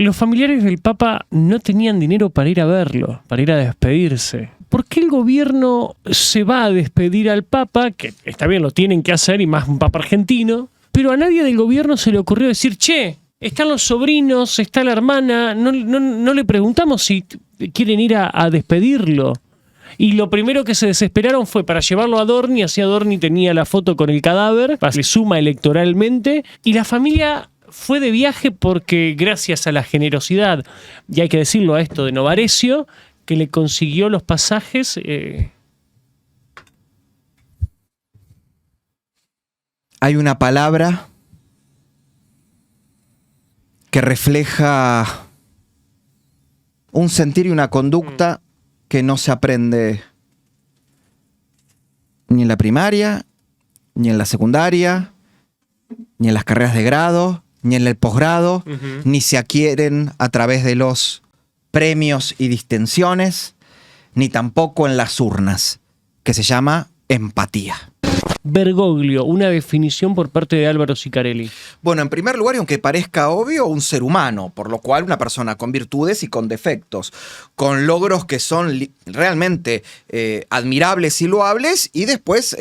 los familiares del Papa no tenían dinero para ir a verlo, para ir a despedirse. ¿Por qué el gobierno se va a despedir al Papa? Que está bien, lo tienen que hacer, y más un Papa argentino, pero a nadie del gobierno se le ocurrió decir, che, están los sobrinos, está la hermana, no le preguntamos si quieren ir a despedirlo. Y lo primero que se desesperaron fue para llevarlo a Dorni, así Dorni tenía la foto con el cadáver, se suma electoralmente, y la familia fue de viaje porque gracias a la generosidad, y hay que decirlo a esto de Novarecio, que le consiguió los pasajes. Hay una palabra que refleja un sentir y una conducta que no se aprende ni en la primaria, ni en la secundaria, ni en las carreras de grado, ni en el posgrado, ni se adquieren a través de los premios y distinciones, ni tampoco en las urnas, que se llama empatía. Bergoglio, una definición por parte de Álvaro Sicarelli. Bueno, en primer lugar, y aunque parezca obvio, un ser humano, por lo cual una persona con virtudes y con defectos, con logros que son realmente admirables y loables, y después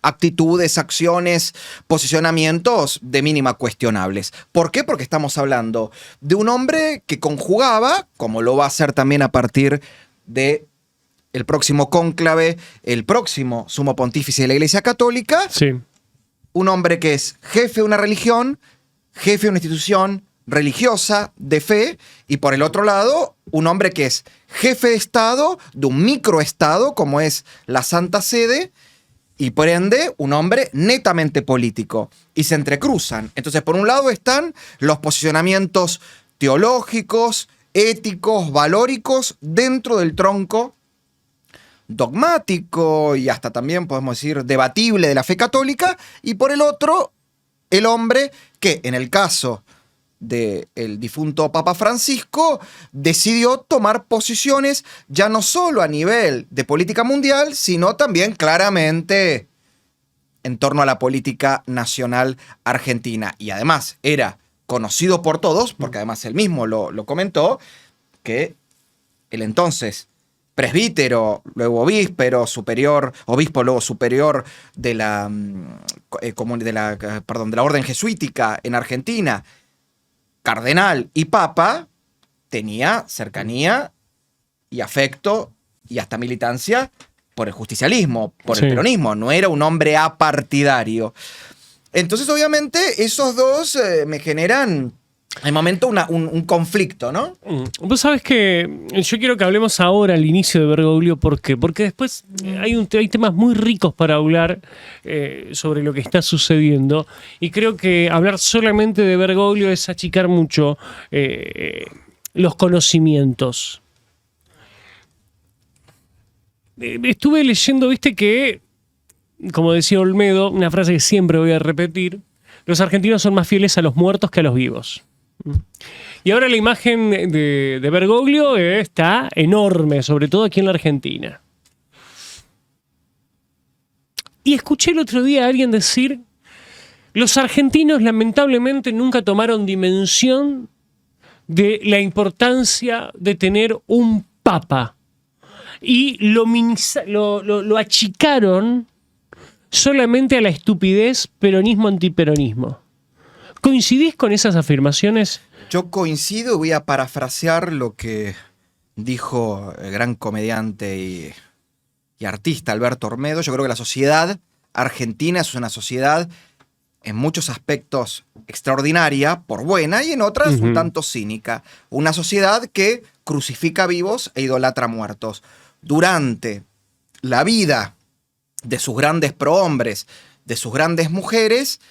actitudes, acciones, posicionamientos de mínima cuestionables. ¿Por qué? Porque estamos hablando de un hombre que conjugaba, como lo va a hacer también a partir de el próximo cónclave, el próximo sumo pontífice de la Iglesia Católica, sí, un hombre que es jefe de una religión, jefe de una institución religiosa de fe, y por el otro lado, un hombre que es jefe de Estado, de un microestado como es la Santa Sede, y por ende, un hombre netamente político. Y se entrecruzan. Entonces, por un lado están los posicionamientos teológicos, éticos, valóricos, dentro del tronco dogmático y hasta también podemos decir debatible de la fe católica, y por el otro, el hombre que en el caso del difunto Papa Francisco decidió tomar posiciones ya no solo a nivel de política mundial, sino también claramente en torno a la política nacional argentina. Y además era conocido por todos, porque además él mismo lo comentó, que el entonces presbítero, luego obispo, luego superior de la orden jesuítica en Argentina, cardenal y papa, tenía cercanía y afecto y hasta militancia por el justicialismo, por el peronismo. No era un hombre apartidario. Entonces, obviamente, esos dos me generan al momento un conflicto, ¿no? Vos sabés que yo quiero que hablemos ahora al inicio de Bergoglio. ¿Por qué? Porque después hay temas muy ricos para hablar sobre lo que está sucediendo, y creo que hablar solamente de Bergoglio es achicar mucho los conocimientos. Estuve leyendo, viste, que, como decía Olmedo, una frase que siempre voy a repetir: los argentinos son más fieles a los muertos que a los vivos. Y ahora la imagen de Bergoglio está enorme, sobre todo aquí en la Argentina. Y escuché el otro día a alguien decir: los argentinos lamentablemente nunca tomaron dimensión de la importancia de tener un papa, y lo achicaron solamente a la estupidez peronismo-antiperonismo. ¿Coincidís con esas afirmaciones? Yo coincido y voy a parafrasear lo que dijo el gran comediante y artista Alberto Olmedo. Yo creo que la sociedad argentina es una sociedad en muchos aspectos extraordinaria, por buena, y en otras un tanto cínica. Una sociedad que crucifica vivos e idolatra muertos. Durante la vida de sus grandes prohombres, de sus grandes mujeres,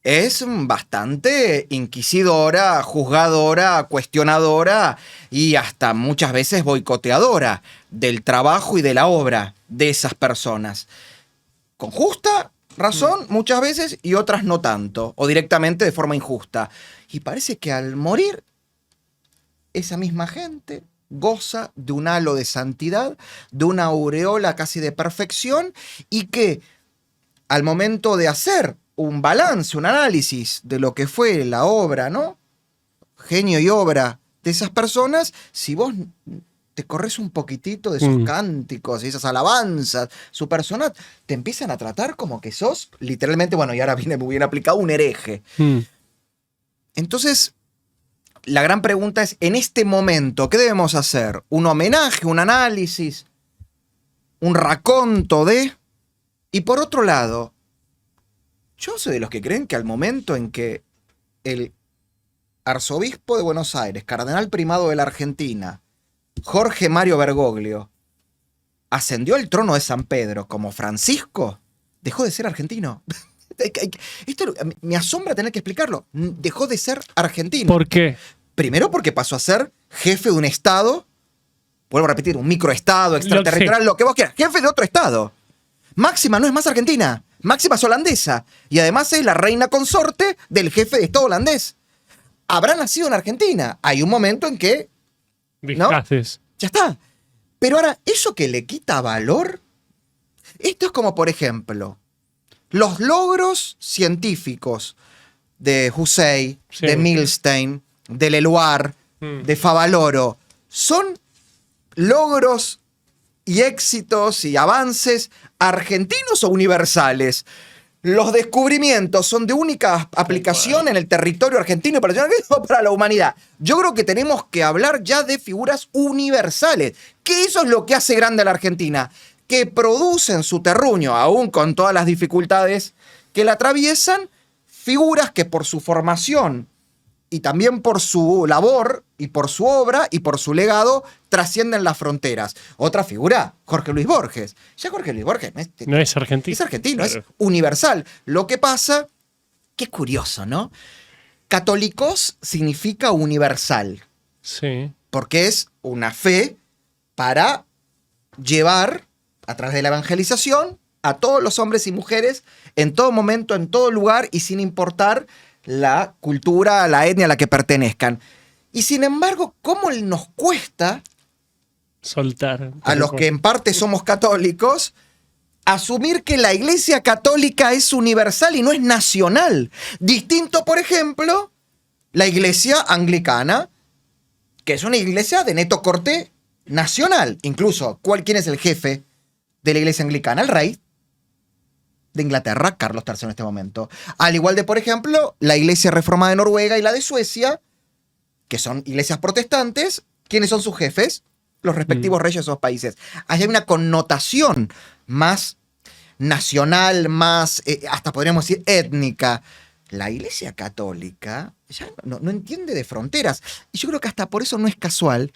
es bastante inquisidora, juzgadora, cuestionadora y hasta muchas veces boicoteadora del trabajo y de la obra de esas personas. Con justa razón muchas veces, y otras no tanto, o directamente de forma injusta. Y parece que al morir, esa misma gente goza de un halo de santidad, de una aureola casi de perfección, y que al momento de hacer un balance, un análisis de lo que fue la obra, ¿no? Genio y obra de esas personas, si vos te corres un poquitito de esos cánticos y esas alabanzas, su persona, te empiezan a tratar como que sos, literalmente, bueno, y ahora viene muy bien aplicado, un hereje. Entonces, la gran pregunta es, en este momento, ¿qué debemos hacer? ¿Un homenaje, un análisis, un raconto de...? Y por otro lado, yo soy de los que creen que al momento en que el arzobispo de Buenos Aires, cardenal primado de la Argentina, Jorge Mario Bergoglio, ascendió al trono de San Pedro como Francisco, dejó de ser argentino. Esto me asombra tener que explicarlo. Dejó de ser argentino. ¿Por qué? Primero porque pasó a ser jefe de un estado, vuelvo a repetir, un microestado, extraterritorial, lo que vos quieras, jefe de otro estado. Máxima no es más argentina, Máxima es holandesa, y además es la reina consorte del jefe de estado holandés. Habrá nacido en Argentina. Hay un momento en que... ¿no? Ya está. Pero ahora, ¿eso que le quita valor? Esto es como, por ejemplo, los logros científicos de Hussein, de Milstein, de Leloir, de Favaloro, son logros y éxitos y avances argentinos o universales. Los descubrimientos son de única aplicación en el territorio argentino para la humanidad. Yo creo que tenemos que hablar ya de figuras universales, que eso es lo que hace grande a la Argentina, que producen su terruño, aún con todas las dificultades que la atraviesan, figuras que por su formación y también por su labor y por su obra y por su legado trascienden las fronteras. Otra figura, Jorge Luis Borges. Ya Jorge Luis Borges no es argentino. Es argentino, claro. Es universal. Lo que pasa, que es curioso, ¿no? Católicos significa universal. Sí. Porque es una fe para llevar, a través de la evangelización, a todos los hombres y mujeres, en todo momento, en todo lugar, y sin importar la cultura, la etnia a la que pertenezcan. Y sin embargo, ¿cómo nos cuesta soltar a los que en parte somos católicos asumir que la Iglesia Católica es universal y no es nacional? Distinto, por ejemplo, la Iglesia Anglicana, que es una iglesia de neto corte nacional. Incluso, ¿quién es el jefe de la Iglesia Anglicana? El rey de Inglaterra, Carlos III en este momento. Al igual de, por ejemplo, la Iglesia Reformada de Noruega y la de Suecia, que son iglesias protestantes. ¿Quiénes son sus jefes? Los respectivos reyes de esos países. Allí hay una connotación más nacional, más, hasta podríamos decir, étnica. La Iglesia Católica ya no entiende de fronteras. Y yo creo que hasta por eso no es casual,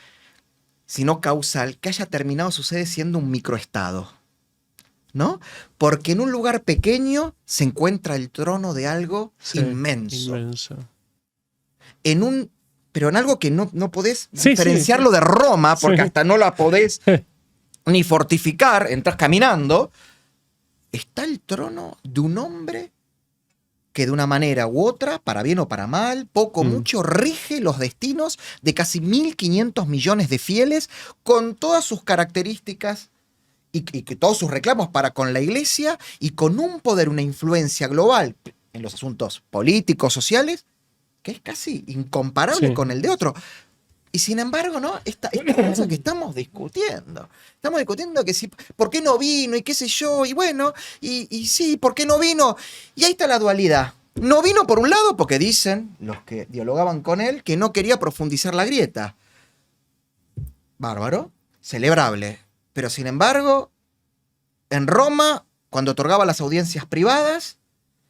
sino causal, que haya terminado su sede siendo un microestado, ¿no? Porque en un lugar pequeño se encuentra el trono de algo inmenso. Pero en algo que no podés diferenciarlo de Roma, porque hasta no la podés ni fortificar, entras caminando. Está el trono de un hombre que de una manera u otra, para bien o para mal, poco o mucho, rige los destinos de casi 1.500 millones de fieles, con todas sus características y que todos sus reclamos para con la Iglesia, y con un poder, una influencia global en los asuntos políticos, sociales, que es casi incomparable con el de otro. Y sin embargo, ¿no? Esta cosa que estamos discutiendo. Estamos discutiendo que si, ¿por qué no vino? Y qué sé yo, y bueno, y sí, ¿por qué no vino? Y ahí está la dualidad. No vino por un lado porque dicen los que dialogaban con él que no quería profundizar la grieta. Bárbaro, celebrable. Pero sin embargo, en Roma, cuando otorgaba las audiencias privadas,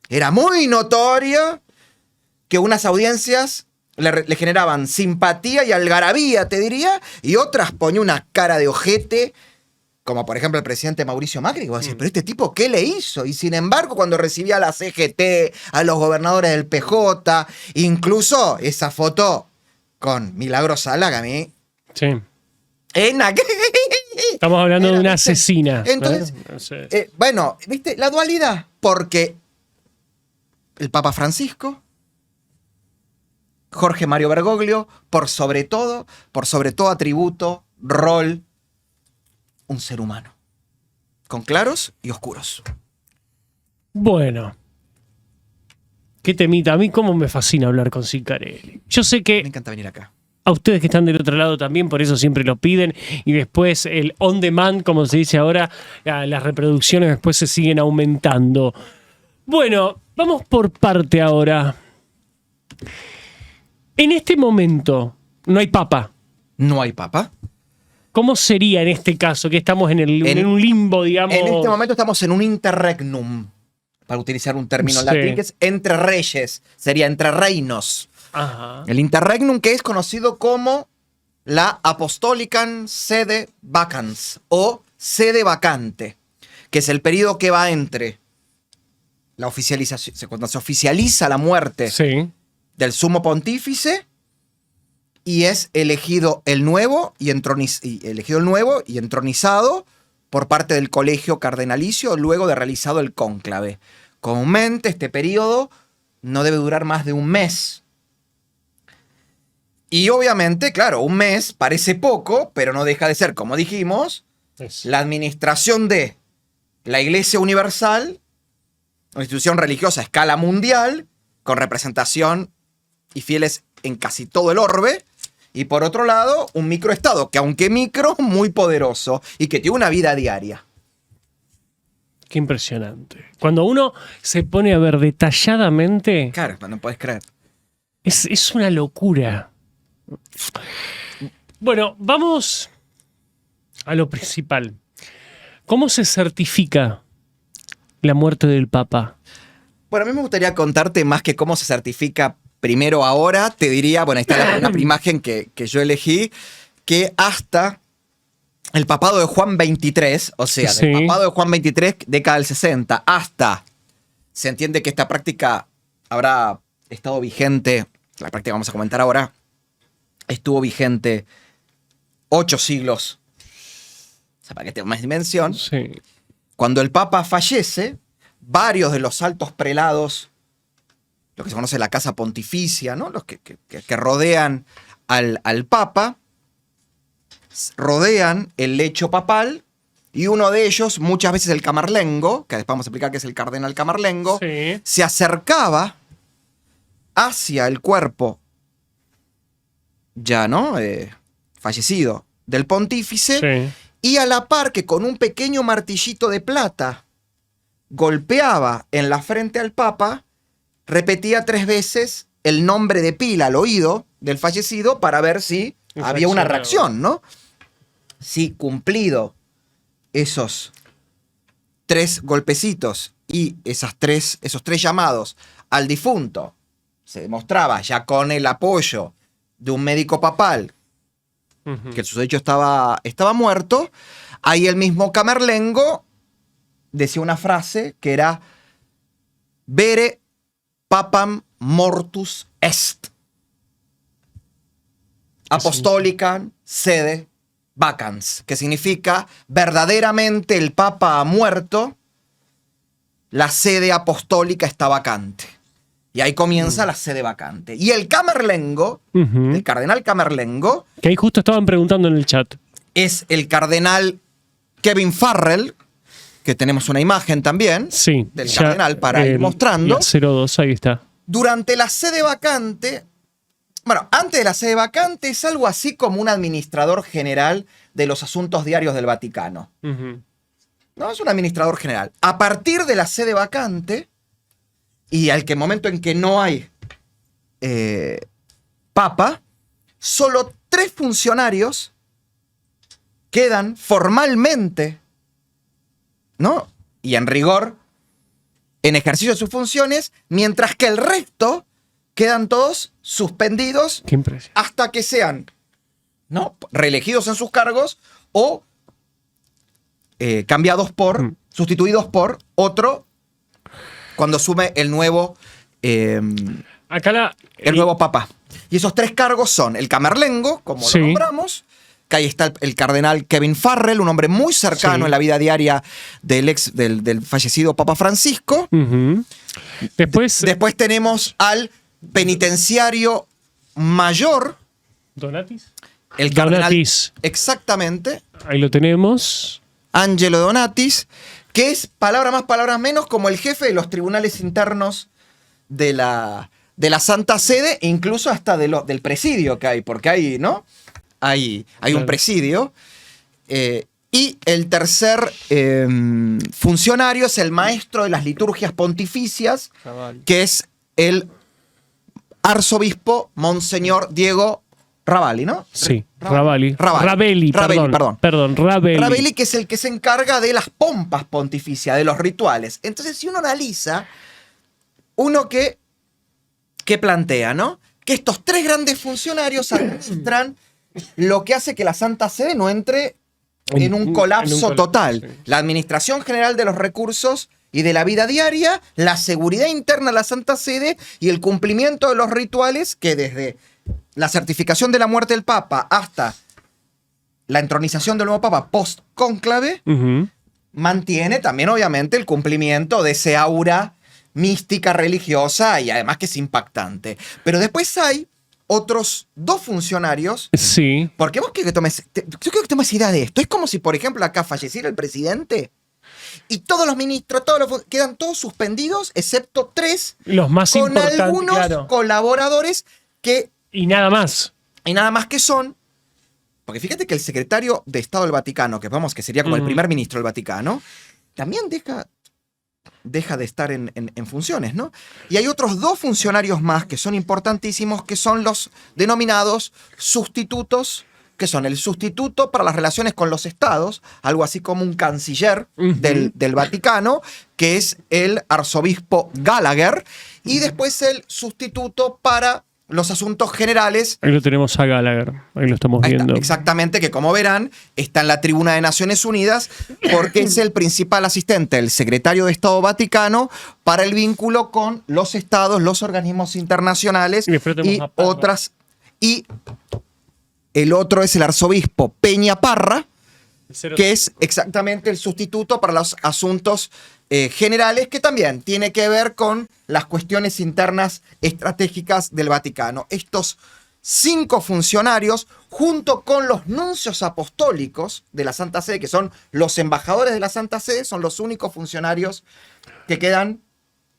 era muy notorio que unas audiencias le generaban simpatía y algarabía, te diría, y otras ponía una cara de ojete, como por ejemplo el presidente Mauricio Macri, que vos decís, pero este tipo, ¿qué le hizo? Y sin embargo, cuando recibía a la CGT, a los gobernadores del PJ, incluso esa foto con Milagros Sala, que a mí... Sí. Estamos hablando de una asesina. Entonces, no sé. Bueno, ¿viste? La dualidad, porque el Papa Francisco, Jorge Mario Bergoglio, por sobre todo atributo, rol, un ser humano, con claros y oscuros. Bueno, qué temita. A mí cómo me fascina hablar con Ciccarelli. Yo sé que... Me encanta venir acá. a ustedes que están del otro lado también, por eso siempre lo piden. Y después el on demand, como se dice ahora, las reproducciones después se siguen aumentando. Bueno, vamos por parte ahora. En este momento no hay papa. No hay papa. ¿Cómo sería en este caso? Que estamos en un limbo, digamos. En este momento estamos en un interregnum, para utilizar un término latín, que es entre reyes, sería entre reinos. Ajá. El interregnum, que es conocido como la Apostolican Sede Vacans o sede vacante, que es el periodo que va entre la oficialización, cuando se oficializa la muerte del sumo pontífice y es elegido el nuevo y entronizado por parte del colegio cardenalicio luego de realizado el cónclave. Comúnmente este periodo no debe durar más de un mes. Y obviamente, claro, un mes parece poco, pero no deja de ser, como dijimos, la administración de la Iglesia Universal, una institución religiosa a escala mundial, con representación y fieles en casi todo el orbe. Y por otro lado, un microestado, que aunque micro, muy poderoso y que tiene una vida diaria. Qué impresionante. Cuando uno se pone a ver detalladamente... Claro, no puedes creer. Es una locura. Bueno, vamos a lo principal. ¿Cómo se certifica la muerte del Papa? Bueno, a mí me gustaría contarte más que cómo se certifica. Primero ahora te diría, bueno, ahí está la imagen que yo elegí, que hasta el papado de Juan XXIII, o sea, del papado de Juan XXIII, década del 60, hasta, se entiende que esta práctica habrá estado vigente, la práctica que vamos a comentar ahora, estuvo vigente 8 siglos, o sea, para que tenga más dimensión. Sí. Cuando el Papa fallece, varios de los altos prelados, lo que se conoce la casa pontificia, ¿no? Los que rodean al Papa, rodean el lecho papal, y uno de ellos, muchas veces el camarlengo, que después vamos a explicar qué es el cardenal camarlengo, se acercaba hacia el cuerpo ya, ¿no? Fallecido del pontífice, y a la par que con un pequeño martillito de plata golpeaba en la frente al Papa, repetía 3 veces el nombre de pila al oído del fallecido para ver si había una reacción, ¿no? Si cumplido esos 3 golpecitos y esos 3 llamados al difunto, se demostraba ya con el apoyo de un médico papal que el susodicho estaba muerto, ahí el mismo camerlengo decía una frase que era "Vere papam mortus est. Apostolican sede vacans", que significa verdaderamente el Papa ha muerto, la sede apostólica está vacante. Y ahí comienza la sede vacante. Y el camerlengo, el cardenal camerlengo, que ahí justo estaban preguntando en el chat, es el cardenal Kevin Farrell, que tenemos una imagen también del cardenal para ir mostrando. 02, ahí está. Durante la sede vacante, bueno, antes de la sede vacante es algo así como un administrador general de los asuntos diarios del Vaticano. No, es un administrador general. A partir de la sede vacante, y al momento en que no hay papa, solo 3 funcionarios quedan formalmente, ¿no? Y en rigor, en ejercicio de sus funciones, mientras que el resto quedan todos suspendidos hasta que sean, ¿no?, reelegidos en sus cargos o sustituidos por otro cuando asume el nuevo nuevo papa. Y esos 3 cargos son el camerlengo, como lo nombramos, que ahí está el cardenal Kevin Farrell, un hombre muy cercano en la vida diaria del fallecido Papa Francisco. Después tenemos al penitenciario mayor. ¿Donatis? El cardenal. Exactamente. Ahí lo tenemos. Angelo Donatis, que es, palabra más, palabra menos, como el jefe de los tribunales internos de la de la Santa Sede, incluso hasta del presidio que hay, porque hay, ¿no? Hay un presidio. Y el tercer funcionario es el maestro de las liturgias pontificias, que es el arzobispo Monseñor Diego Ravelli, ¿no? Sí, Ravelli, perdón. Ravelli, que es el que se encarga de las pompas pontificias, de los rituales. Entonces, si uno analiza, uno que plantea, ¿no? Que estos tres grandes funcionarios administran lo que hace que la Santa Sede no entre en un colapso total. Sí. La administración general de los recursos y de la vida diaria, la seguridad interna de la Santa Sede y el cumplimiento de los rituales que desde la certificación de la muerte del Papa hasta la entronización del nuevo Papa post-cónclave, mantiene también obviamente el cumplimiento de ese aura mística, religiosa y además que es impactante. Pero después hay otros dos funcionarios. Sí. Porque vos quiero que tomes, yo quiero que tomes idea de esto. Es como si, por ejemplo, acá falleciera el presidente y todos los ministros, quedan todos suspendidos, excepto tres, los más con importantes, algunos claro. colaboradores que... Y nada más. Y nada más que son... Porque fíjate que el secretario de Estado del Vaticano, que vamos, que sería como el primer ministro del Vaticano, también deja de estar en funciones, ¿no? Y hay otros dos funcionarios más que son importantísimos, que son los denominados sustitutos, que son el sustituto para las relaciones con los estados, algo así como un canciller del Vaticano, que es el arzobispo Gallagher, y después el sustituto para los asuntos generales. Ahí lo tenemos a Gallagher, ahí lo estamos Ahí viendo. está, exactamente, que como verán, está en la tribuna de Naciones Unidas porque es el principal asistente, el secretario de Estado Vaticano, para el vínculo con los estados, los organismos internacionales y otras. Y el otro es el arzobispo Peña Parra, que es exactamente el sustituto para los asuntos generales, que también tiene que ver con las cuestiones internas estratégicas del Vaticano. Estos 5 funcionarios, junto con los nuncios apostólicos de la Santa Sede, que son los embajadores de la Santa Sede, son los únicos funcionarios que quedan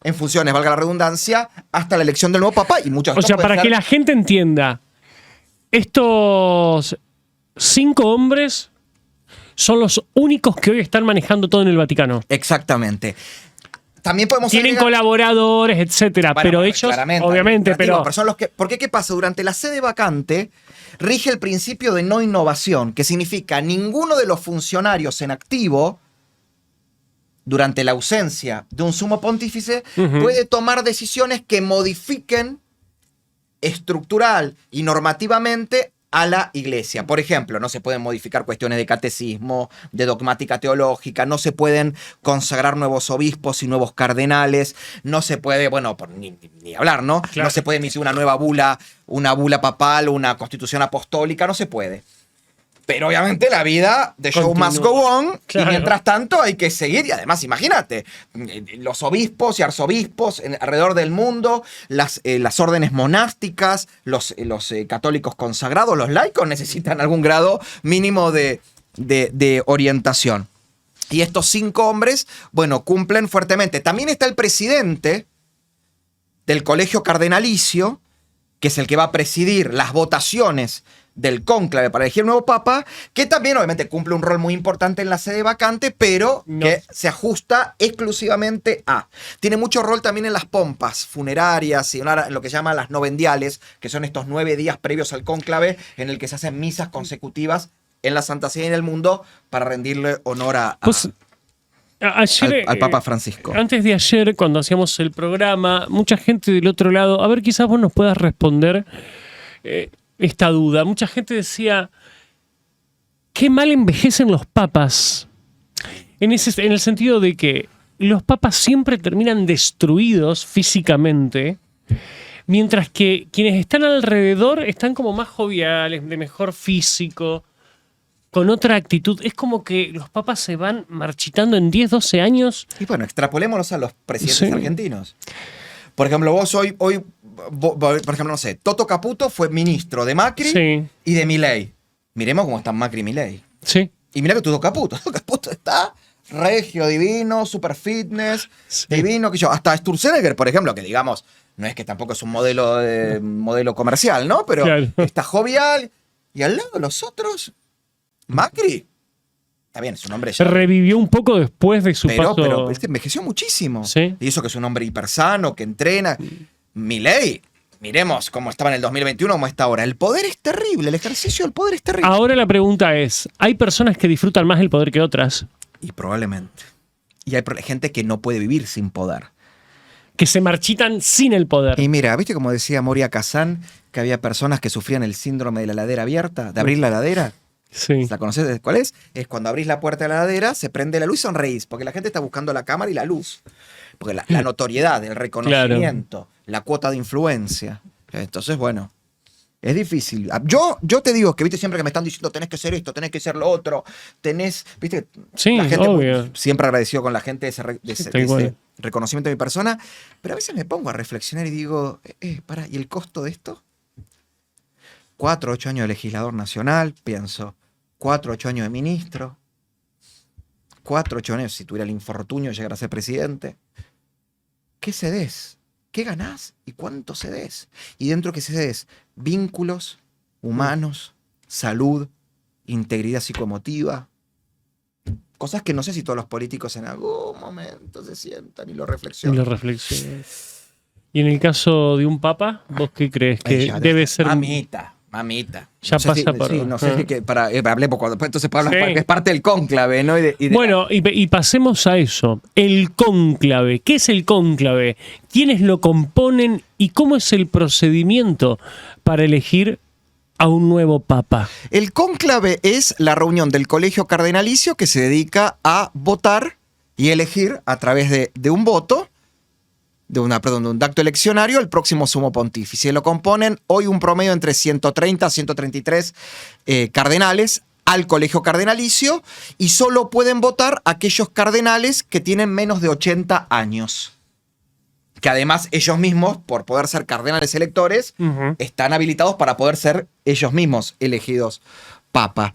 en funciones, valga la redundancia, hasta la elección del nuevo Papa. Y muchos. O sea, para que la gente entienda, estos 5 hombres son los únicos que hoy están manejando todo en el Vaticano. Exactamente. También podemos tienen agregar colaboradores, etcétera, pero ellos, obviamente, pero son los que. Porque ¿qué pasa? Durante la sede vacante rige el principio de no innovación, que significa ninguno de los funcionarios en activo, durante la ausencia de un sumo pontífice, puede tomar decisiones que modifiquen estructural y normativamente a la iglesia. Por ejemplo, no se pueden modificar cuestiones de catecismo, de dogmática teológica, no se pueden consagrar nuevos obispos y nuevos cardenales, no se puede, bueno, ni hablar, ¿no? Claro. No se puede emitir una nueva bula, una bula papal, una constitución apostólica, no se puede. Pero obviamente la vida de show must go on, claro. Y mientras tanto hay que seguir. Y además, imagínate, los obispos y arzobispos alrededor del mundo, las órdenes monásticas, los católicos consagrados, los laicos necesitan algún grado mínimo de orientación. Y estos 5 hombres, bueno, cumplen fuertemente. También está el presidente del colegio cardenalicio, que es el que va a presidir las votaciones del cónclave para elegir nuevo papa, que también obviamente cumple un rol muy importante en la sede vacante, pero que se ajusta exclusivamente a. Tiene mucho rol también en las pompas funerarias y en lo que se llaman las novendiales, que son estos 9 días previos al cónclave en el que se hacen misas consecutivas en la Santa Sede y en el mundo para rendirle honor ayer, al Papa Francisco. Antes de ayer, cuando hacíamos el programa, mucha gente del otro lado, a ver, quizás vos nos puedas responder esta duda. Mucha gente decía, qué mal envejecen los papas, en el sentido de que los papas siempre terminan destruidos físicamente, mientras que quienes están alrededor están como más joviales, de mejor físico, con otra actitud. Es como que los papas se van marchitando en 10, 12 años. Y bueno, extrapolémonos a los presidentes argentinos. Por ejemplo, vos hoy, por ejemplo, no sé, Toto Caputo fue ministro de Macri y de Milei. Miremos cómo están Macri y Milei. Sí. Y mirá que Toto Caputo está regio, divino, super fitness, divino, que yo. Hasta Sturzenegger, por ejemplo, que digamos, no es que tampoco es un modelo comercial, ¿no? Pero Claro. está jovial. Y al lado los otros, Macri. Está bien, es un hombre Se ya. revivió un poco después de su paso. Pero este envejeció muchísimo. Sí. Y eso que es un hombre hipersano, que entrena. Milei, miremos cómo estaba en el 2021, cómo está ahora. El poder es terrible, el ejercicio del poder es terrible. Ahora la pregunta es, ¿hay personas que disfrutan más el poder que otras? Y probablemente. Y hay gente que no puede vivir sin poder. Que se marchitan sin el poder. Y mira, ¿viste como decía Moria Kazan, que había personas que sufrían el síndrome de la heladera abierta, de abrir la heladera? Sí. ¿La conoces? ¿Cuál es? Es cuando abrís la puerta de la heladera, se prende la luz y sonreís, porque la gente está buscando la cámara y la luz. Porque la notoriedad, el reconocimiento, la cuota de influencia. Entonces, bueno, es difícil. Yo te digo que, viste, siempre que me están diciendo tenés que ser esto, tenés que ser lo otro, viste, Sí, la gente obvio. siempre agradecido con la gente de ese tal cual. reconocimiento de mi persona, pero a veces me pongo a reflexionar y digo, pará, ¿y el costo de esto? 4 o 8 años de legislador nacional, pienso, 4 o 8 años de ministro, 4 o 8 años si tuviera el infortunio de llegar a ser presidente. ¿Qué cedes? ¿Qué ganás? ¿Y cuánto cedes? Y dentro que cedes, vínculos humanos, salud, integridad psicoemotiva. Cosas que no sé si todos los políticos en algún momento se sientan y lo Y reflexionan. lo reflexiones. Y en el caso de un papa, ¿vos qué crees? Que Ya, debe ser... Mamita. Ya No sé pasa si, por... sí, no sé si que hablemos cuando entonces para hablar, Sí. porque es parte del cónclave, ¿no? Bueno, y pasemos a eso. El cónclave. ¿Qué es el cónclave? ¿Quiénes lo componen? ¿Y cómo es el procedimiento para elegir a un nuevo papa? El cónclave es la reunión del colegio cardenalicio que se dedica a votar y elegir a través de un voto, de un acto eleccionario, el próximo sumo pontífice. Lo componen hoy un promedio entre 130 a 133 cardenales al colegio cardenalicio y solo pueden votar aquellos cardenales que tienen menos de 80 años. Que además ellos mismos, por poder ser cardenales electores, están habilitados para poder ser ellos mismos elegidos papa.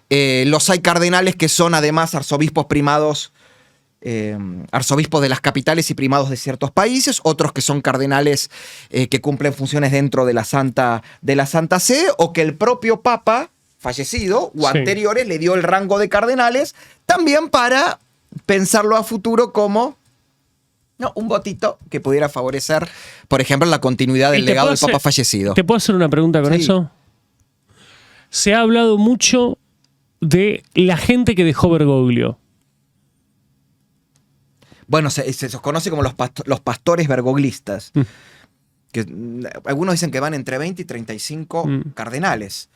Los hay cardenales que son además arzobispos primados, arzobispos de las capitales y primados de ciertos países, otros que son cardenales que cumplen funciones dentro de la Santa Sede, o que el propio papa fallecido o Sí. anteriores le dio el rango de cardenales, también para pensarlo a futuro como un votito que pudiera favorecer, por ejemplo, la continuidad del ¿Y te legado puedo del papa hacer- fallecido. ¿Te puedo hacer una pregunta con Sí. eso? Se ha hablado mucho de la gente que dejó Bergoglio. Bueno, se los conoce como los pastores bergoglistas. Que, algunos dicen que van entre 20 y 35 cardenales.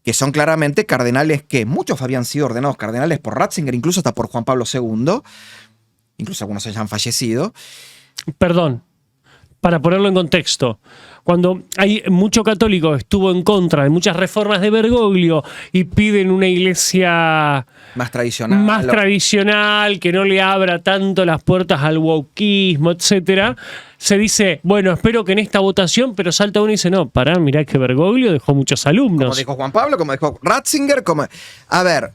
Que son claramente cardenales que muchos habían sido ordenados cardenales por Ratzinger, incluso hasta por Juan Pablo II. Incluso algunos hayan fallecido. Perdón, para ponerlo en contexto, cuando hay mucho católico que estuvo en contra de muchas reformas de Bergoglio y piden una iglesia Más tradicional. más tradicional, que no le abra tanto las puertas al wokismo, etcétera, se dice, bueno, espero que en esta votación, pero salta uno y dice, no, pará, mirá que Bergoglio dejó muchos alumnos. Como dijo Juan Pablo, como dijo Ratzinger. A ver,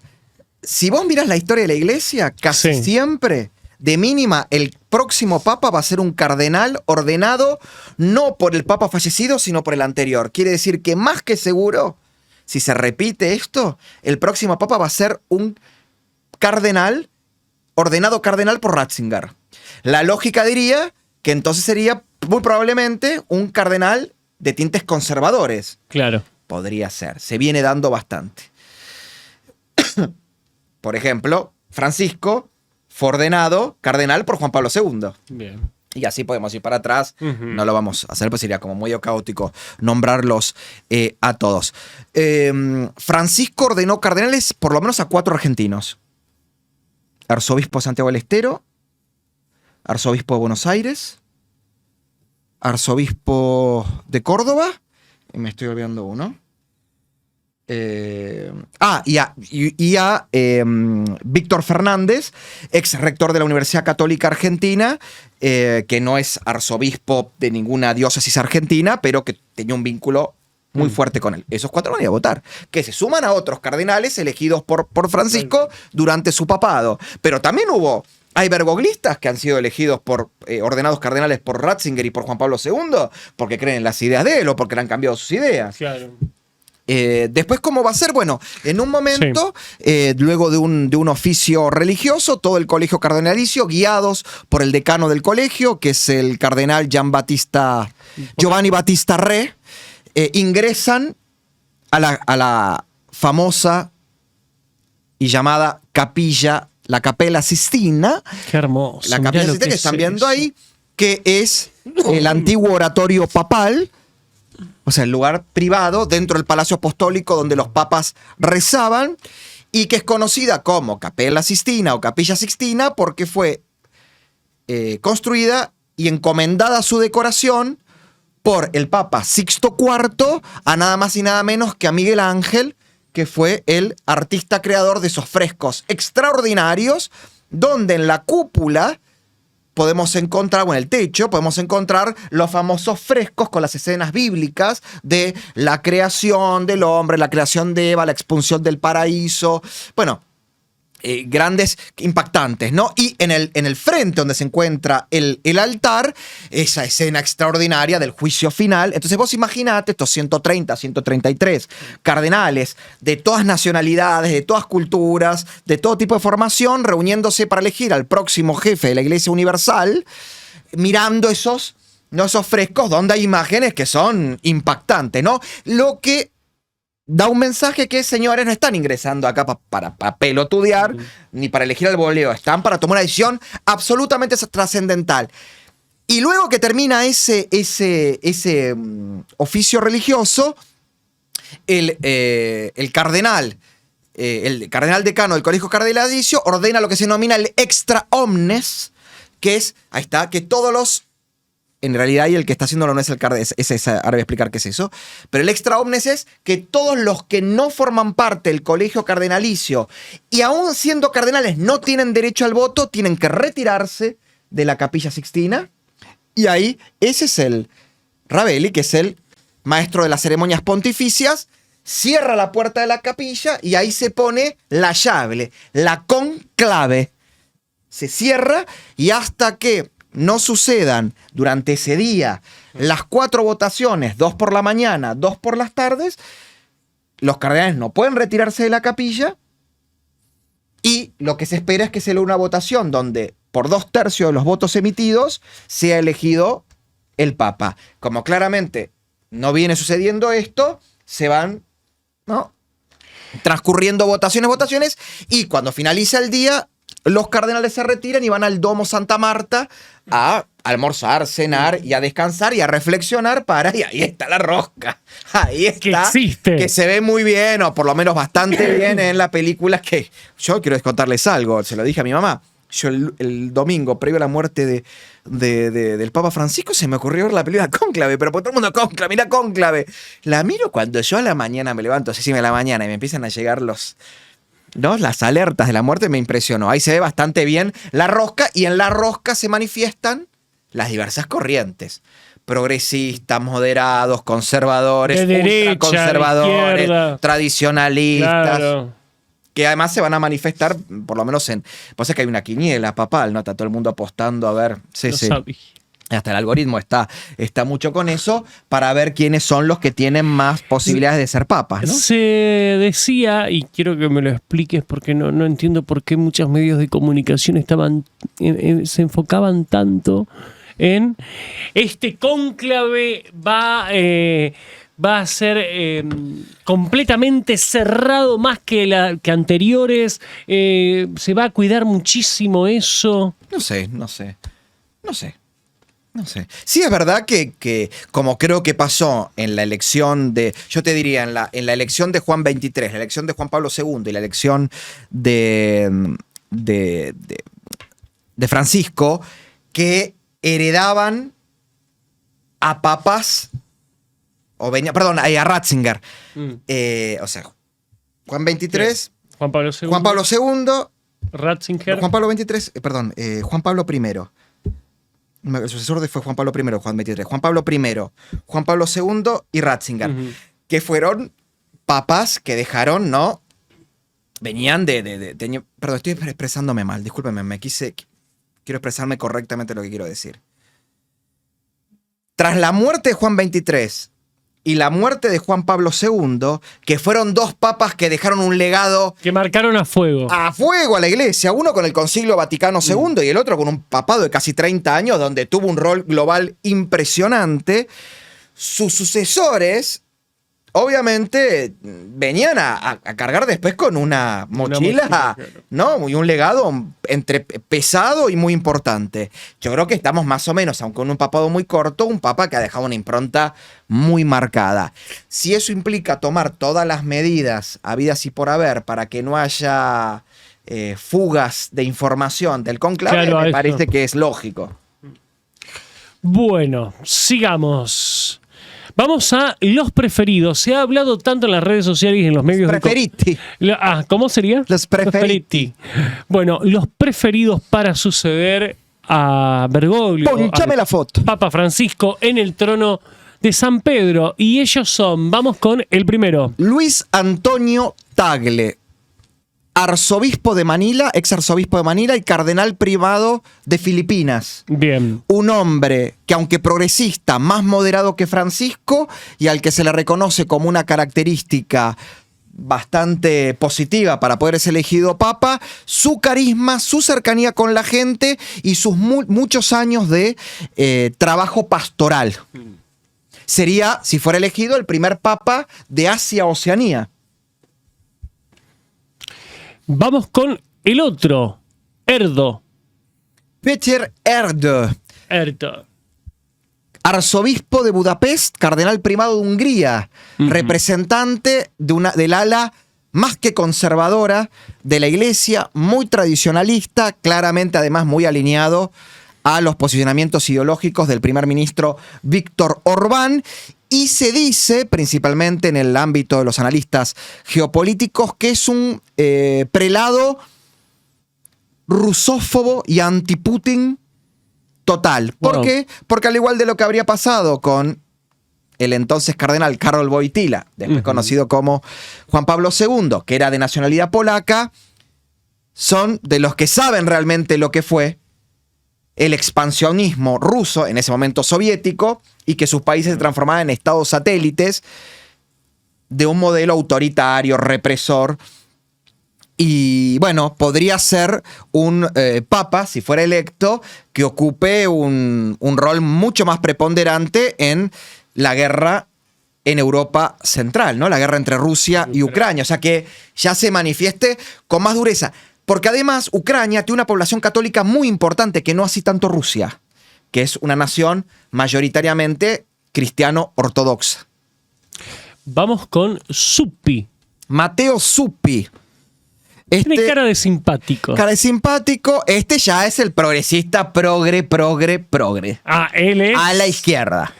si vos mirás la historia de la iglesia, casi Sí. siempre, de mínima, el próximo papa va a ser un cardenal ordenado no por el papa fallecido, sino por el anterior. Quiere decir que más que seguro, si se repite esto, el próximo papa va a ser un cardenal, ordenado cardenal por Ratzinger. La lógica diría que entonces sería muy probablemente un cardenal de tintes conservadores. Claro. Podría ser. Se viene dando bastante. Por ejemplo, Francisco fue ordenado cardenal por Juan Pablo II. Bien. Y así podemos ir para atrás. Ujú. No lo vamos a hacer, pues sería como muy caótico nombrarlos a todos. Francisco ordenó cardenales por lo menos a 4 argentinos. Arzobispo de Santiago del Estero, arzobispo de Buenos Aires, arzobispo de Córdoba, y me estoy olvidando uno. Y a Víctor Fernández, ex rector de la Universidad Católica Argentina, que no es arzobispo de ninguna diócesis argentina, pero que tenía un vínculo muy fuerte con él. Esos 4 van a ir a votar, que se suman a otros cardenales elegidos por Francisco durante su papado. Pero también hubo Hay bergoglistas que han sido elegidos ordenados cardenales por Ratzinger y por Juan Pablo II porque creen en las ideas de él o porque le han cambiado sus ideas. Claro. Después, ¿cómo va a ser? Bueno, en un momento, luego de un oficio religioso, todo el colegio cardenalicio, guiados por el decano del colegio, que es el cardenal Giovanni Battista Re, ingresan a la famosa y llamada la Capella Sistina. Qué hermoso. La Capella Sistina que están viendo ahí, que es el antiguo oratorio papal. O sea, el lugar privado dentro del Palacio Apostólico donde los papas rezaban y que es conocida como Capella Sistina o Capilla Sixtina porque fue construida y encomendada su decoración por el Papa Sixto IV a nada más y nada menos que a Miguel Ángel, que fue el artista creador de esos frescos extraordinarios donde en la cúpula podemos encontrar, o en el techo, podemos encontrar los famosos frescos con las escenas bíblicas de la creación del hombre, la creación de Eva, la expulsión del paraíso. Bueno, grandes, impactantes, ¿no? Y en el frente donde se encuentra el altar, esa escena extraordinaria del juicio final. Entonces vos imaginate estos 130, 133 cardenales de todas nacionalidades, de todas culturas, de todo tipo de formación, reuniéndose para elegir al próximo jefe de la Iglesia Universal, mirando esos frescos donde hay imágenes que son impactantes, ¿no? Lo que da un mensaje que, señores, no están ingresando acá para pelotudear ni para elegir al voleo, están para tomar una decisión absolutamente trascendental. Y luego que termina ese oficio religioso, el cardenal decano del Colegio Cardenalicio ordena lo que se denomina el extra omnes, que es, ahí está, que todos los... En realidad, y el que está haciéndolo no es el cardenal, ahora voy a explicar qué es eso. Pero el extra omnes es que todos los que no forman parte del colegio cardenalicio y aún siendo cardenales no tienen derecho al voto, tienen que retirarse de la Capilla Sixtina. Y ahí, ese es el Ravelli, que es el maestro de las ceremonias pontificias, cierra la puerta de la capilla y ahí se pone la llave, la conclave. Se cierra y hasta que no sucedan durante ese día las 4 votaciones, 2 por la mañana, 2 por las tardes, los cardenales no pueden retirarse de la capilla y lo que se espera es que se lea una votación donde por 2/3 de los votos emitidos sea elegido el Papa. Como claramente no viene sucediendo esto, se van, ¿no?, transcurriendo votaciones y cuando finaliza el día los cardenales se retiran y van al Domo Santa Marta a almorzar, cenar y a descansar y a reflexionar y ahí está la rosca. Ahí está. Que existe. Que se ve muy bien, o por lo menos bastante bien en la película. Que yo quiero contarles algo, se lo dije a mi mamá. Yo el domingo, previo a la muerte del Papa Francisco, se me ocurrió ver la película Cónclave, pero por todo el mundo Cónclave, mira Cónclave. La miro cuando yo a la mañana me levanto, así de la mañana, y me empiezan a llegar las alertas de la muerte. Me impresionó. Ahí se ve bastante bien la rosca y en la rosca se manifiestan las diversas corrientes. Progresistas, moderados, conservadores, de derecha, ultraconservadores, de izquierda, tradicionalistas. Claro. Que además se van a manifestar, por lo menos pues es que hay una quiniela papal, ¿no? Está todo el mundo apostando a ver. Sí. Sabía. Hasta el algoritmo está mucho con eso para ver quiénes son los que tienen más posibilidades de ser papas, ¿no? Se decía, y quiero que me lo expliques porque no entiendo por qué muchos medios de comunicación se enfocaban tanto en este cónclave va a ser completamente cerrado más que anteriores, se va a cuidar muchísimo eso. No sé. Sí, es verdad que como creo que pasó en la elección yo te diría, en la elección de Juan XXIII, la elección de Juan Pablo II y la elección de Francisco, que heredaban a papas, a Ratzinger. O sea, Juan XXIII, Juan Pablo II, Ratzinger, Juan Pablo XXIII, Juan Pablo I. El sucesor fue Juan Pablo I, Juan XXIII. Juan Pablo I, Juan Pablo II y Ratzinger, que fueron papas que dejaron, ¿no? Venían perdón, estoy expresándome mal, discúlpenme, me quise quiero expresarme correctamente lo que quiero decir. Tras la muerte de Juan XXIII y la muerte de Juan Pablo II, que fueron dos papas que dejaron un legado Que marcaron a fuego. a la iglesia, uno con el Concilio Vaticano II y el otro con un papado de casi 30 años donde tuvo un rol global impresionante, sus sucesores obviamente venían a cargar después con una mochila, claro. ¿no? Y un legado entre pesado y muy importante. Yo creo que estamos más o menos, aunque con un papado muy corto, un papa que ha dejado una impronta muy marcada. Si eso implica tomar todas las medidas habidas y por haber para que no haya fugas de información del conclave, Claro, me parece que es lógico. Bueno, sigamos. Vamos a los preferidos. Se ha hablado tanto en las redes sociales y en los medios Preferiti. ¿Cómo sería? Los preferiti. Bueno, los preferidos para suceder a Bergoglio, Ponchame al la foto. Papa Francisco en el trono de San Pedro. Y ellos son, vamos con el primero. Luis Antonio Tagle, arzobispo de Manila, ex arzobispo de Manila y cardenal primado de Filipinas. Bien. Un hombre que, aunque progresista, más moderado que Francisco y al que se le reconoce como una característica bastante positiva para poder ser elegido papa, su carisma, su cercanía con la gente y sus muchos años de trabajo pastoral. Sería, si fuera elegido, el primer papa de Asia-Oceanía. Vamos con el otro. Erdo. Peter Erdo, Erdo. arzobispo de Budapest, cardenal primado de Hungría, representante del ala más que conservadora de la iglesia, muy tradicionalista, claramente además muy alineado a los posicionamientos ideológicos del primer ministro Víctor Orbán. Y se dice, principalmente en el ámbito de los analistas geopolíticos, que es un prelado rusófobo y anti-Putin total. ¿Por Wow. qué? Porque al igual de lo que habría pasado con el entonces cardenal Karol Wojtyła, después conocido como Juan Pablo II, que era de nacionalidad polaca, son de los que saben realmente lo que fue el expansionismo ruso, en ese momento soviético, y que sus países se transformaban en estados satélites de un modelo autoritario, represor. Y bueno, podría ser un papa, si fuera electo, que ocupe un rol mucho más preponderante en la guerra en Europa Central, ¿no? La guerra entre Rusia y Ucrania. O sea, que ya se manifieste con más dureza. Porque además Ucrania tiene una población católica muy importante, que no así tanto Rusia, que es una nación mayoritariamente cristiano-ortodoxa. Vamos con Zuppi. Matteo Zuppi. Tiene cara de simpático. Cara de simpático. Este ya es el progresista progre. Él es. A la izquierda.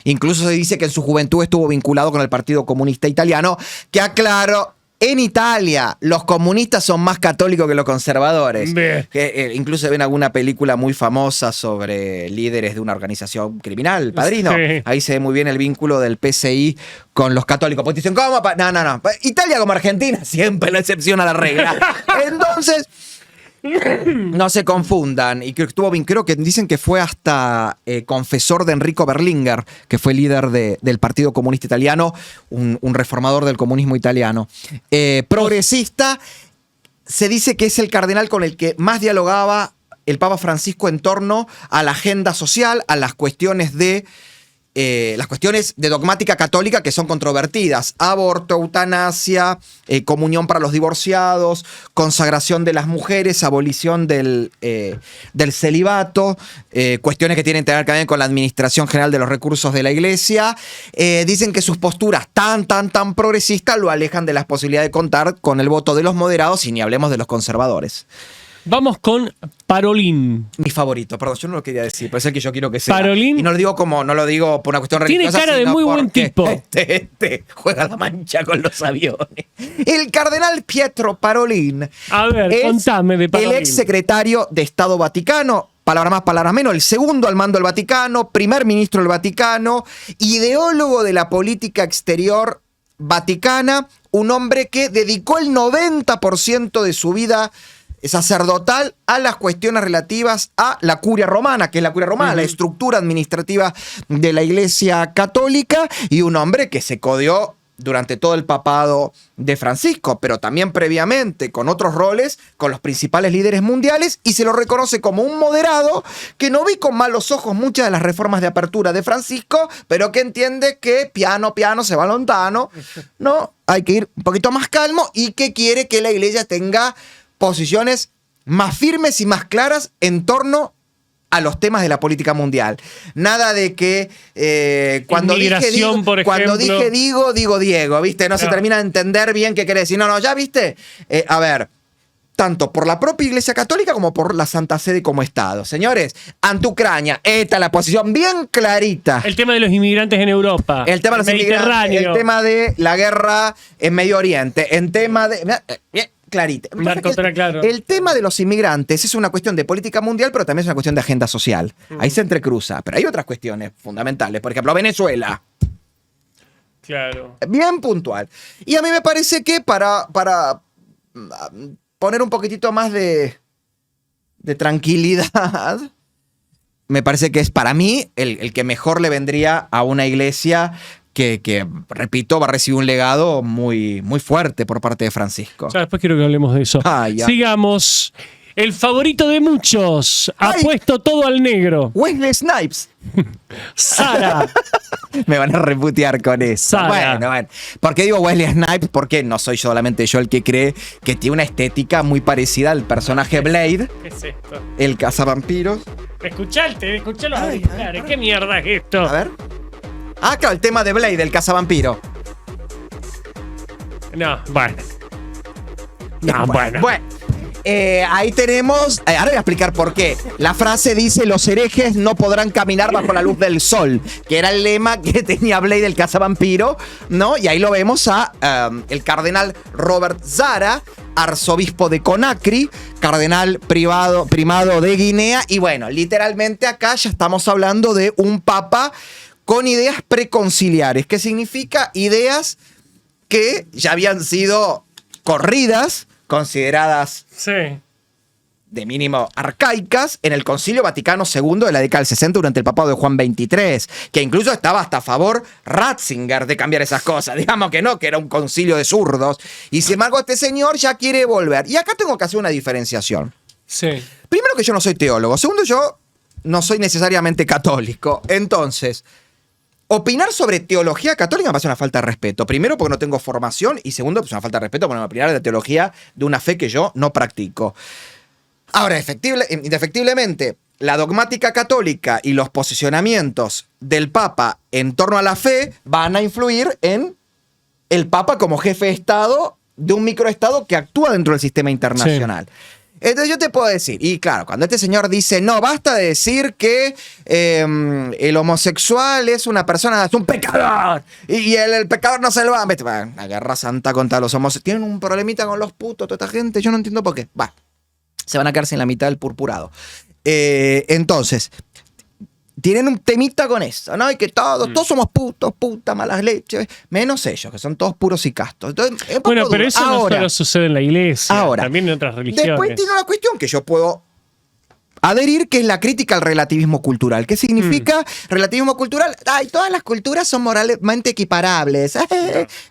Incluso se dice que en su juventud estuvo vinculado con el Partido Comunista Italiano, que aclaro, en Italia los comunistas son más católicos que los conservadores. Que, incluso ven alguna película muy famosa sobre líderes de una organización criminal, El Padrino. Sí. Ahí se ve muy bien el vínculo del PCI con los católicos. Porque dicen, ¿cómo? No. Italia como Argentina, siempre la excepción a la regla. Entonces, no se confundan. Y creo que dicen que fue hasta confesor de Enrico Berlinguer, que fue líder del Partido Comunista Italiano, un reformador del comunismo italiano. Progresista, se dice que es el cardenal con el que más dialogaba el Papa Francisco en torno a la agenda social, a las cuestiones de dogmática católica que son controvertidas: aborto, eutanasia, comunión para los divorciados, consagración de las mujeres, abolición del celibato, cuestiones que tienen que ver también con la administración general de los recursos de la iglesia. Dicen que sus posturas tan progresistas lo alejan de las posibilidades de contar con el voto de los moderados, y ni hablemos de los conservadores. Vamos con Parolin. Mi favorito, perdón, yo no lo quería decir, pero es el que yo quiero que sea. Parolin. Y no lo digo por una cuestión Tiene religiosa. cara de sino muy buen porque tipo. Este juega la mancha con los aviones. El cardenal Pietro Parolin. A ver, contame de Parolin. El ex secretario de Estado Vaticano, palabra más, palabra menos, el segundo al mando del Vaticano, primer ministro del Vaticano, ideólogo de la política exterior vaticana, un hombre que dedicó el 90% de su vida sacerdotal a las cuestiones relativas a la curia romana, que es la curia romana, la estructura administrativa de la Iglesia Católica, y un hombre que se codeó durante todo el papado de Francisco, pero también previamente con otros roles, con los principales líderes mundiales, y se lo reconoce como un moderado que no ve con malos ojos muchas de las reformas de apertura de Francisco, pero que entiende que piano se va lontano, ¿no? Hay que ir un poquito más calmo, y que quiere que la Iglesia tenga posiciones más firmes y más claras en torno a los temas de la política mundial. Nada de que cuando dije digo, Diego, ¿viste? No se termina de entender bien qué quiere decir. No, ya viste. A ver, tanto por la propia Iglesia Católica como por la Santa Sede como Estado. Señores, ante Ucrania, esta es la posición bien clarita. El tema de los inmigrantes en Europa. El tema de los inmigrantes, el tema de la guerra en Medio Oriente, el tema de... clarita. Marco, claro. El tema de los inmigrantes es una cuestión de política mundial, pero también es una cuestión de agenda social. Ahí se entrecruza. Pero hay otras cuestiones fundamentales. Por ejemplo, Venezuela. Claro. Bien puntual. Y a mí me parece que para poner un poquitito más de tranquilidad, me parece que es para mí el que mejor le vendría a una iglesia que, repito, va a recibir un legado muy, muy fuerte por parte de Francisco. Ya después quiero que hablemos de eso. Sigamos. El favorito de muchos ha puesto todo al negro. Wesley Snipes. Sara. Me van a reputear con eso. Sara. Bueno. ¿Por qué digo Wesley Snipes? Porque no soy solamente yo el que cree que tiene una estética muy parecida al personaje Blade. ¿Qué es esto? El cazavampiros. Escuchalo. ¿Qué mierda es esto? A ver. Ah, claro, el tema de Blade, el cazavampiro. No, bueno. Bueno. Ahí tenemos... ahora voy a explicar por qué. La frase dice: los herejes no podrán caminar bajo la luz del sol, que era el lema que tenía Blade, el cazavampiro, ¿no? Y ahí lo vemos a el cardenal Robert Zara, arzobispo de Conakry, cardenal primado de Guinea. Y bueno, literalmente acá ya estamos hablando de un papa con ideas preconciliares. ¿Qué significa? Ideas que ya habían sido corridas, consideradas de mínimo arcaicas, en el Concilio Vaticano II de la década del 60 durante el papado de Juan XXIII, que incluso estaba hasta a favor Ratzinger de cambiar esas cosas. Digamos que no, que era un concilio de zurdos. Y sin embargo este señor ya quiere volver. Y acá tengo que hacer una diferenciación. Primero, que yo no soy teólogo. Segundo, yo no soy necesariamente católico. Entonces, opinar sobre teología católica me parece una falta de respeto. Primero, porque no tengo formación, y segundo, pues una falta de respeto porque me opinar de teología de una fe que yo no practico. Ahora, indefectiblemente, la dogmática católica y los posicionamientos del Papa en torno a la fe van a influir en el Papa como jefe de Estado de un microestado que actúa dentro del sistema internacional. Entonces yo te puedo decir, y claro, cuando este señor dice, no, basta de decir que el homosexual es una persona, es un pecador, y el pecador no se lo va. La guerra santa contra los homosexuales. Tienen un problemita con los putos, toda esta gente, yo no entiendo por qué. Se van a quedar sin la mitad del purpurado. Entonces, tienen un temita con eso, ¿no? Y que todos somos putos, puta, malas leches, menos ellos, que son todos puros y castos. Entonces, bueno, pero eso no solo sucede en la iglesia, también en otras religiones. Después tiene una cuestión que yo puedo adherir, que es la crítica al relativismo cultural. ¿Qué significa relativismo cultural? Ay, todas las culturas son moralmente equiparables.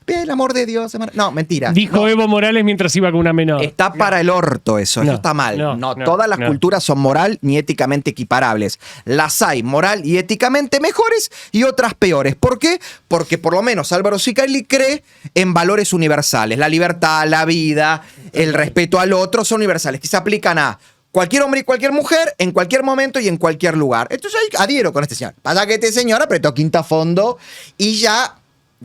El amor de Dios. No, mentira. Dijo Evo Morales mientras iba con una menor. Está para el orto eso está mal. No, todas las culturas son moral ni éticamente equiparables. Las hay moral y éticamente mejores y otras peores. ¿Por qué? Porque por lo menos Álvaro Sicarelli cree en valores universales. La libertad, la vida, el respeto al otro son universales, que se aplican a cualquier hombre y cualquier mujer, en cualquier momento y en cualquier lugar. Entonces ahí adhiero con este señor. Pasa que este señor apretó quinta fondo y ya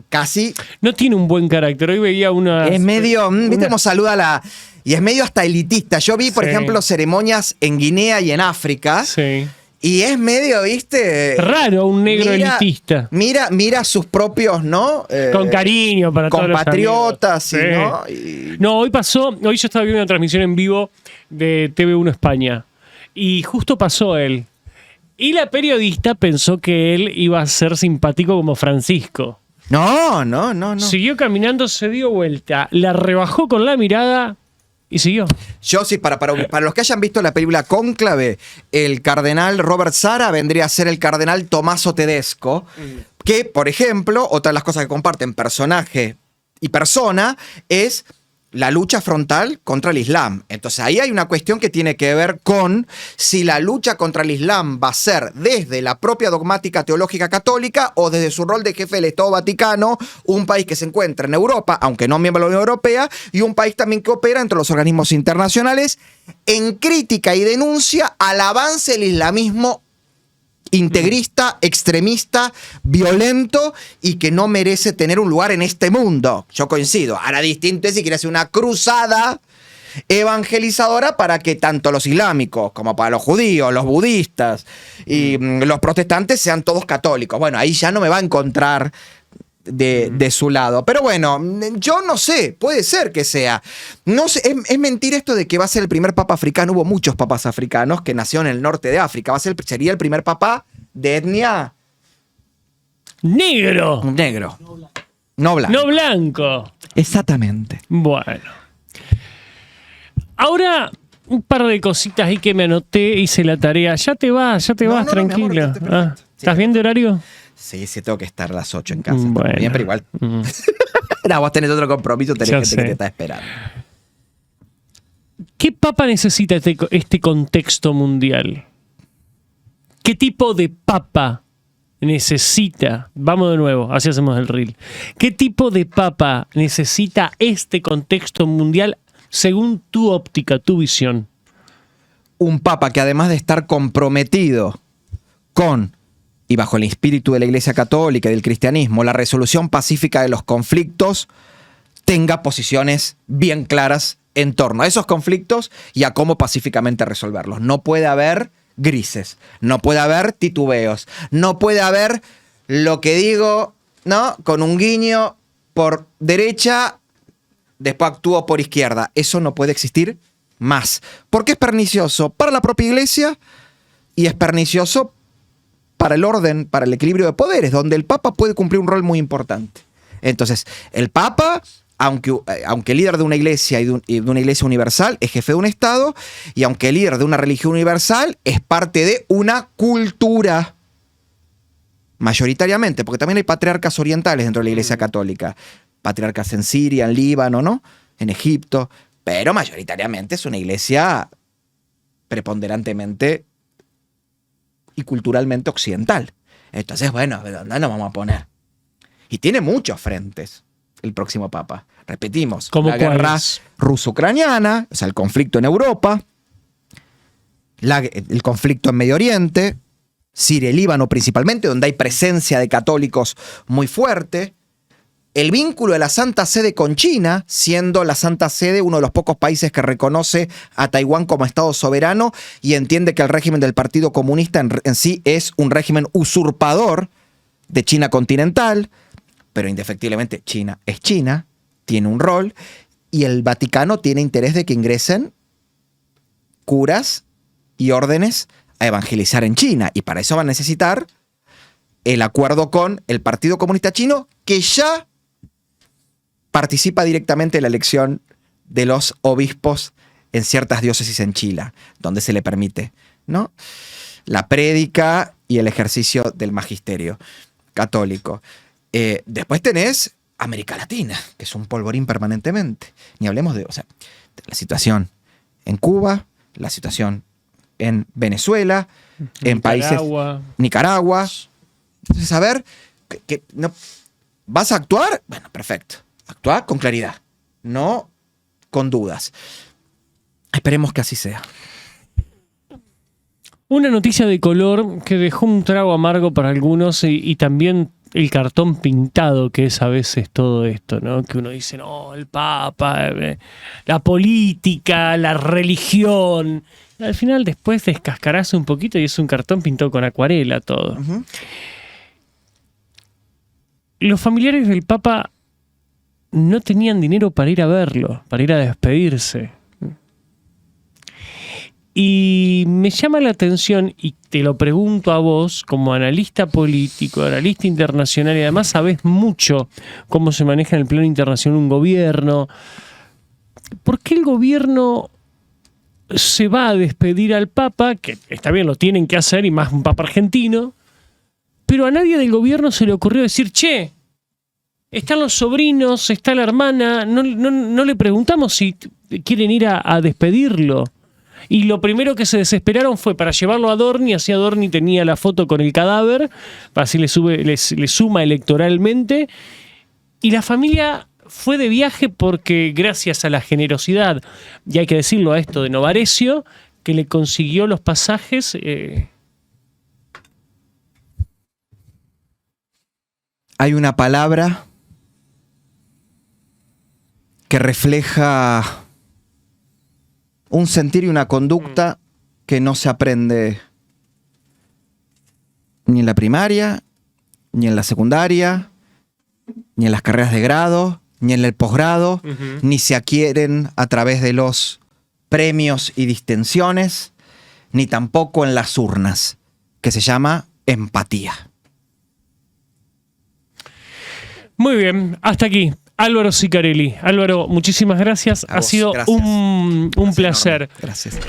casi... No tiene un buen carácter. Hoy veía una... Es medio... ¿Viste cómo saluda y es medio hasta elitista. Yo vi, por ejemplo, ceremonias en Guinea y en África. Y es medio, ¿viste? Raro un negro elitista. Mira sus propios, ¿no? Con cariño para todos los compatriotas, ¿no? No, hoy yo estaba viendo una transmisión en vivo de TV1 España. Y justo pasó él. Y la periodista pensó que él iba a ser simpático como Francisco. No. Siguió caminando, se dio vuelta, la rebajó con la mirada Y siguió. Yo sí, para los que hayan visto la película Cónclave, el cardenal Robert Sara vendría a ser el cardenal Tommaso Tedesco, que, por ejemplo, otra de las cosas que comparten personaje y persona es la lucha frontal contra el Islam. Entonces ahí hay una cuestión que tiene que ver con si la lucha contra el Islam va a ser desde la propia dogmática teológica católica o desde su rol de jefe del Estado Vaticano, un país que se encuentra en Europa, aunque no miembro de la Unión Europea, y un país también que opera entre los organismos internacionales en crítica y denuncia al avance del islamismo integrista, extremista, violento y que no merece tener un lugar en este mundo. Yo coincido. Ahora distinto es si quiere hacer una cruzada evangelizadora para que tanto los islámicos como para los judíos, los budistas y los protestantes sean todos católicos. Bueno, ahí ya no me va a encontrar de su lado. Pero bueno, yo no sé, puede ser que sea. No sé, es mentira esto de que va a ser el primer papa africano. Hubo muchos papas africanos que nacieron en el norte de África. Sería el primer papa de etnia negro. Negro. No blanco. No blanco. Exactamente. Bueno. Ahora, un par de cositas ahí que me anoté, hice la tarea. Ya te vas, tranquilo. Mi amor, perfecto. Sí, ¿Estás bien de horario? Sí, tengo que estar a las 8 en casa. Bueno. Bien, pero igual. No, vos tenés otro compromiso, tenés gente que te está esperando. ¿Qué papa necesita este contexto mundial? ¿Qué tipo de papa necesita? Vamos de nuevo, así hacemos el reel. ¿Qué tipo de papa necesita este contexto mundial según tu óptica, tu visión? Un papa que además de estar comprometido con y bajo el espíritu de la Iglesia Católica y del cristianismo, la resolución pacífica de los conflictos, tenga posiciones bien claras en torno a esos conflictos y a cómo pacíficamente resolverlos. No puede haber grises, no puede haber titubeos, no puede haber lo que digo, ¿no? Con un guiño por derecha, después actúo por izquierda. Eso no puede existir más, porque es pernicioso para la propia Iglesia y es pernicioso para el orden, para el equilibrio de poderes, donde el Papa puede cumplir un rol muy importante. Entonces, el Papa, aunque líder de una iglesia y de una iglesia universal, es jefe de un Estado, y aunque líder de una religión universal, es parte de una cultura, mayoritariamente, porque también hay patriarcas orientales dentro de la Iglesia Católica, patriarcas en Siria, en Líbano, ¿no? En Egipto, pero mayoritariamente es una iglesia preponderantemente y culturalmente occidental. Entonces, bueno, ¿dónde nos vamos a poner? Y tiene muchos frentes el próximo papa. Repetimos, la guerra ruso-ucraniana, o sea, el conflicto en Europa, el conflicto en Medio Oriente, Siria y Líbano principalmente, donde hay presencia de católicos muy fuerte, el vínculo de la Santa Sede con China, siendo la Santa Sede uno de los pocos países que reconoce a Taiwán como Estado soberano y entiende que el régimen del Partido Comunista en sí es un régimen usurpador de China continental, pero indefectiblemente China es China, tiene un rol, y el Vaticano tiene interés de que ingresen curas y órdenes a evangelizar en China, y para eso va a necesitar el acuerdo con el Partido Comunista Chino, que ya participa directamente en la elección de los obispos en ciertas diócesis en Chile, donde se le permite, ¿no?, la prédica y el ejercicio del magisterio católico. Después tenés América Latina, que es un polvorín permanentemente. Ni hablemos de la situación en Cuba, la situación en Venezuela, en países... Nicaragua. Entonces, a ver, no, ¿vas a actuar? Bueno, perfecto. Actúa con claridad, no con dudas. Esperemos que así sea. Una noticia de color que dejó un trago amargo para algunos y también el cartón pintado que es a veces todo esto, ¿no? Que uno dice, no, el Papa, la política, la religión. Al final después descascarás un poquito y es un cartón pintado con acuarela todo. Uh-huh. Los familiares del Papa no tenían dinero para ir a verlo, para ir a despedirse. Y me llama la atención, y te lo pregunto a vos, como analista político, analista internacional, y además sabés mucho cómo se maneja en el plano internacional un gobierno. ¿por qué el gobierno se va a despedir al Papa? Que está bien, lo tienen que hacer, y más un Papa argentino, pero a nadie del gobierno se le ocurrió decir, che, están los sobrinos, está la hermana, no le preguntamos si quieren ir a despedirlo. Y lo primero que se desesperaron fue para llevarlo a Dorni, así Dorni tenía la foto con el cadáver, así le suma electoralmente, y la familia fue de viaje porque gracias a la generosidad, y hay que decirlo a esto de Novarecio, que le consiguió los pasajes. Hay una palabra que refleja un sentir y una conducta que no se aprende ni en la primaria, ni en la secundaria, ni en las carreras de grado, ni en el posgrado, ni se adquieren a través de los premios y distinciones, ni tampoco en las urnas, que se llama empatía. Muy bien, hasta aquí. Álvaro Sicarelli. Álvaro, muchísimas gracias. Ha sido un placer. Gracias.